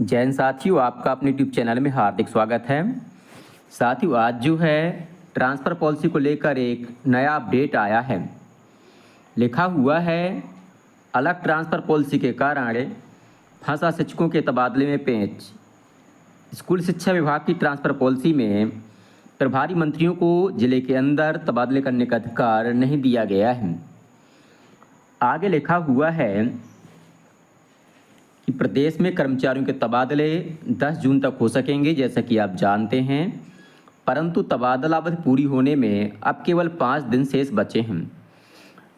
जैन साथियों, आपका अपने यूट्यूब चैनल में हार्दिक स्वागत है। साथियों, आज जो है ट्रांसफ़र पॉलिसी को लेकर एक नया अपडेट आया है। लिखा हुआ है, अलग ट्रांसफ़र पॉलिसी के कारण फंसा शिक्षकों के तबादले में पेंच। स्कूल शिक्षा विभाग की ट्रांसफ़र पॉलिसी में प्रभारी मंत्रियों को जिले के अंदर तबादले करने का अधिकार नहीं दिया गया है। आगे लिखा हुआ है कि प्रदेश में कर्मचारियों के तबादले 10 जून तक हो सकेंगे, जैसा कि आप जानते हैं, परंतु तबादला अवधि पूरी होने में अब केवल 5 दिन शेष बचे हैं।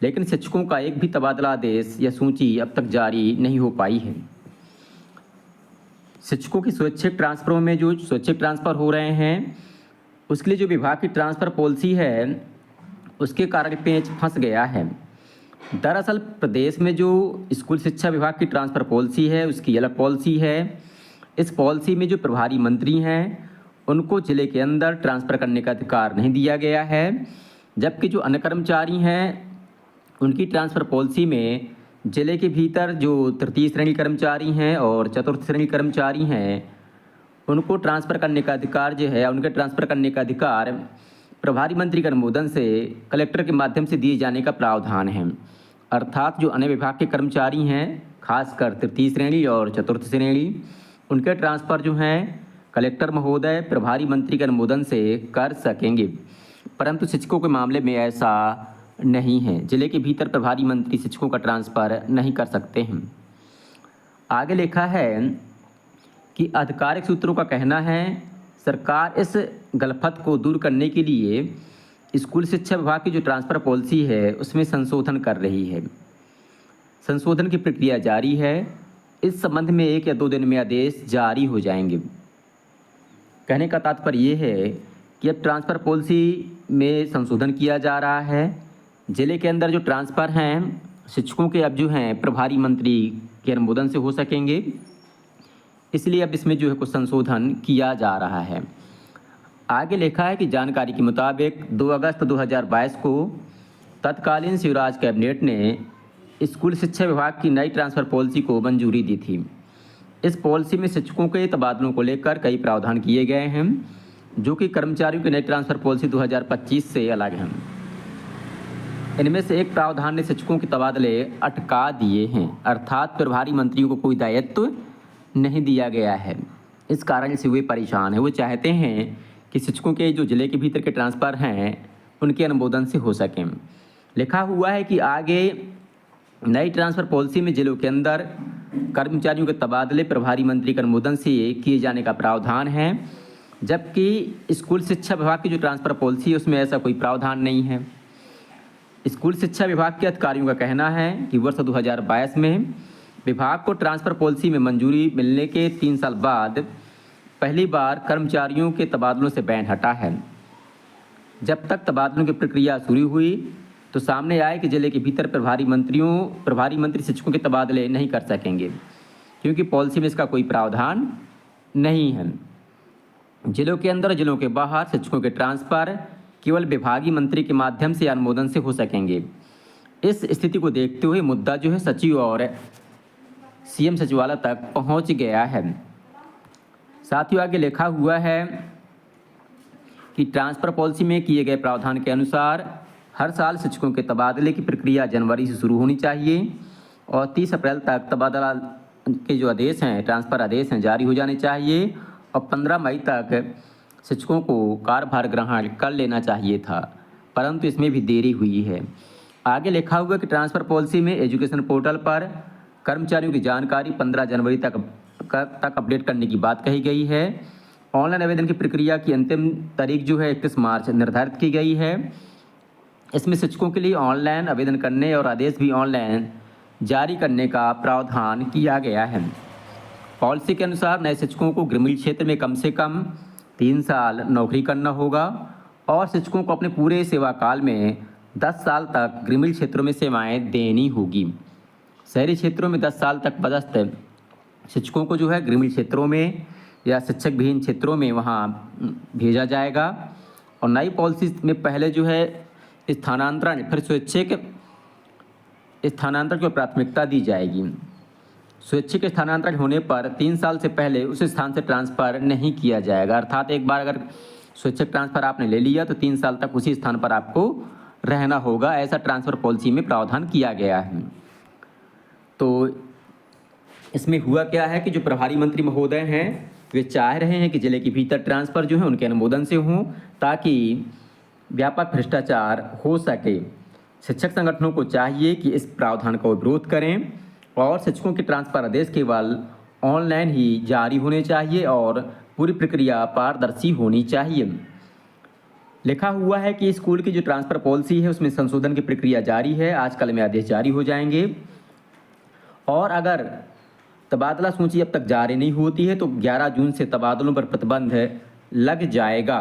लेकिन शिक्षकों का एक भी तबादला आदेश या सूची अब तक जारी नहीं हो पाई है। शिक्षकों की स्वैच्छिक ट्रांसफरों में जो स्वैच्छिक ट्रांसफ़र हो रहे हैं, उसके लिए जो विभाग की ट्रांसफ़र पॉलिसी है, उसके कारण पेंच फंस गया है। दरअसल प्रदेश में जो स्कूल शिक्षा विभाग की ट्रांसफ़र पॉलिसी है, उसकी अलग पॉलिसी है। इस पॉलिसी में जो प्रभारी मंत्री हैं, उनको जिले के अंदर ट्रांसफ़र करने का अधिकार नहीं दिया गया है, जबकि जो अन्य कर्मचारी हैं, उनकी ट्रांसफ़र पॉलिसी में जिले के भीतर जो तृतीय श्रेणी कर्मचारी हैं और चतुर्थ श्रेणी कर्मचारी हैं, उनको ट्रांसफ़र करने का अधिकार जो है, उनके ट्रांसफ़र करने का अधिकार प्रभारी मंत्री के अनुमोदन से कलेक्टर के माध्यम से दिए जाने का प्रावधान है। अर्थात जो अन्य विभाग के कर्मचारी हैं, खासकर तृतीय श्रेणी और चतुर्थ श्रेणी, उनके ट्रांसफ़र जो हैं कलेक्टर महोदय प्रभारी मंत्री के अनुमोदन से कर सकेंगे, परंतु शिक्षकों के मामले में ऐसा नहीं है। जिले के भीतर प्रभारी मंत्री शिक्षकों का ट्रांसफ़र नहीं कर सकते हैं। आगे लिखा है कि आधिकारिक सूत्रों का कहना है, सरकार इस गलफत को दूर करने के लिए स्कूल शिक्षा विभाग की जो ट्रांसफ़र पॉलिसी है, उसमें संशोधन कर रही है। संशोधन की प्रक्रिया जारी है। इस संबंध में 1 या 2 दिन में आदेश जारी हो जाएंगे। कहने का तात्पर्य ये है कि अब ट्रांसफ़र पॉलिसी में संशोधन किया जा रहा है। जिले के अंदर जो ट्रांसफ़र हैं शिक्षकों के, अब जो हैं प्रभारी मंत्री के अनुमोदन से हो सकेंगे, इसलिए अब इसमें जो है कुछ संशोधन किया जा रहा है। आगे लिखा है कि जानकारी के मुताबिक 2 अगस्त 2022 को तत्कालीन शिवराज कैबिनेट ने स्कूल शिक्षा विभाग की नई ट्रांसफ़र पॉलिसी को मंजूरी दी थी। इस पॉलिसी में शिक्षकों के तबादलों को लेकर कई प्रावधान किए गए हैं, जो कि कर्मचारियों की नई ट्रांसफ़र पॉलिसी 2025 से अलग हैं। इनमें से एक प्रावधान ने शिक्षकों के तबादले अटका दिए हैं, अर्थात प्रभारी मंत्रियों को कोई दायित्व नहीं दिया गया है। इस कारण से वे परेशान हैं। वो चाहते हैं कि शिक्षकों के जो जिले के भीतर के ट्रांसफ़र हैं, उनके अनुमोदन से हो सकें। लिखा हुआ है कि आगे नई ट्रांसफ़र पॉलिसी में जिलों के अंदर कर्मचारियों के तबादले प्रभारी मंत्री के अनुमोदन से किए जाने का प्रावधान है, जबकि स्कूल शिक्षा विभाग की जो ट्रांसफ़र पॉलिसी है, उसमें ऐसा कोई प्रावधान नहीं है। स्कूल शिक्षा विभाग के अधिकारियों का कहना है कि वर्ष 2022 में विभाग को ट्रांसफ़र पॉलिसी में मंजूरी मिलने के 3 साल बाद पहली बार कर्मचारियों के तबादलों से बैन हटा है। जब तक तबादलों की प्रक्रिया शुरू हुई तो सामने आए कि जिले के भीतर प्रभारी मंत्री शिक्षकों के तबादले नहीं कर सकेंगे, क्योंकि पॉलिसी में इसका कोई प्रावधान नहीं है। जिलों के अंदर, जिलों के बाहर शिक्षकों के ट्रांसफ़र केवल विभागीय मंत्री के माध्यम से अनुमोदन से हो सकेंगे। इस स्थिति को देखते हुए मुद्दा जो है सचिव और सीएम सचिवालय तक पहुंच गया है। साथियों, आगे लिखा हुआ है कि ट्रांसफ़र पॉलिसी में किए गए प्रावधान के अनुसार हर साल शिक्षकों के तबादले की प्रक्रिया जनवरी से शुरू होनी चाहिए और 30 अप्रैल तक तबादला के जो आदेश हैं, ट्रांसफ़र आदेश हैं, जारी हो जाने चाहिए और 15 मई तक शिक्षकों को कार्यभार ग्रहण कर लेना चाहिए था, परंतु इसमें भी देरी हुई है। आगे लिखा हुआ है कि ट्रांसफ़र पॉलिसी में एजुकेशन पोर्टल पर कर्मचारियों की जानकारी 15 जनवरी तक अपडेट करने की बात कही गई है। ऑनलाइन आवेदन की प्रक्रिया की अंतिम तारीख जो है 31 मार्च निर्धारित की गई है। इसमें शिक्षकों के लिए ऑनलाइन आवेदन करने और आदेश भी ऑनलाइन जारी करने का प्रावधान किया गया है। पॉलिसी के अनुसार नए शिक्षकों को ग्रामीण क्षेत्र में कम से कम 3 साल नौकरी करना होगा और शिक्षकों को अपने पूरे सेवा काल में 10 साल तक ग्रामीण क्षेत्रों में सेवाएं देनी होगी। शहरी क्षेत्रों में 10 साल तक पदस्थ शिक्षकों को जो है ग्रामीण क्षेत्रों में या शिक्षक विहीन क्षेत्रों में वहाँ भेजा जाएगा। और नई पॉलिसी में पहले जो है स्थानांतरण, फिर स्वैच्छिक स्थानांतरण को प्राथमिकता दी जाएगी। स्वैच्छिक स्थानांतरण होने पर 3 साल से पहले उस स्थान से ट्रांसफ़र नहीं किया जाएगा। अर्थात एक बार अगर स्वैच्छिक ट्रांसफ़र आपने ले लिया तो 3 साल तक उसी स्थान पर आपको रहना होगा, ऐसा ट्रांसफ़र पॉलिसी में प्रावधान किया गया है। तो इसमें हुआ क्या है कि जो प्रभारी मंत्री महोदय हैं वे चाह रहे हैं कि जिले के भीतर ट्रांसफ़र जो है उनके अनुमोदन से हों, ताकि व्यापक भ्रष्टाचार हो सके। शिक्षक संगठनों को चाहिए कि इस प्रावधान का विरोध करें और शिक्षकों के ट्रांसफ़र आदेश केवल ऑनलाइन ही जारी होने चाहिए और पूरी प्रक्रिया पारदर्शी होनी चाहिए। लिखा हुआ है कि स्कूल की जो ट्रांसफ़र पॉलिसी है उसमें संशोधन की प्रक्रिया जारी है, आजकल में आदेश जारी हो जाएंगे। और अगर तबादला सूची अब तक जारी नहीं होती है तो 11 जून से तबादलों पर प्रतिबंध लग जाएगा।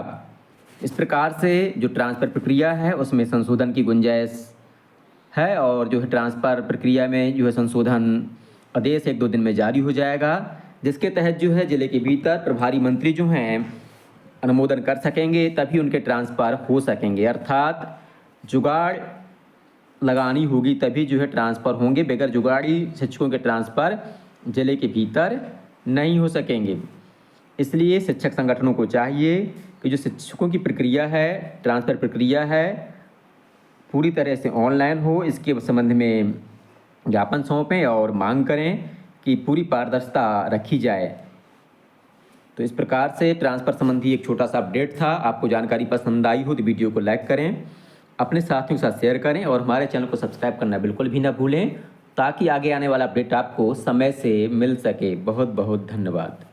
इस प्रकार से जो ट्रांसफ़र प्रक्रिया है उसमें संशोधन की गुंजाइश है और जो है ट्रांसफ़र प्रक्रिया में जो है संशोधन आदेश 1-2 दिन में जारी हो जाएगा, जिसके तहत जो है जिले के भीतर प्रभारी मंत्री जो हैं अनुमोदन कर सकेंगे, तभी उनके ट्रांसफ़र हो सकेंगे। अर्थात जुगाड़ लगानी होगी तभी जो है ट्रांसफ़र होंगे, बगैर जुगाड़ी शिक्षकों के ट्रांसफ़र जिले के भीतर नहीं हो सकेंगे। इसलिए शिक्षक संगठनों को चाहिए कि जो शिक्षकों की प्रक्रिया है, ट्रांसफ़र प्रक्रिया है, पूरी तरह से ऑनलाइन हो, इसके संबंध में ज्ञापन सौंपें और मांग करें कि पूरी पारदर्शिता रखी जाए। तो इस प्रकार से ट्रांसफ़र संबंधी एक छोटा सा अपडेट था। आपको जानकारी पसंद आई हो तो वीडियो को लाइक करें, अपने साथियों के साथ शेयर करें और हमारे चैनल को सब्सक्राइब करना बिल्कुल भी ना भूलें, ताकि आगे आने वाला अपडेट आपको समय से मिल सके। बहुत बहुत धन्यवाद।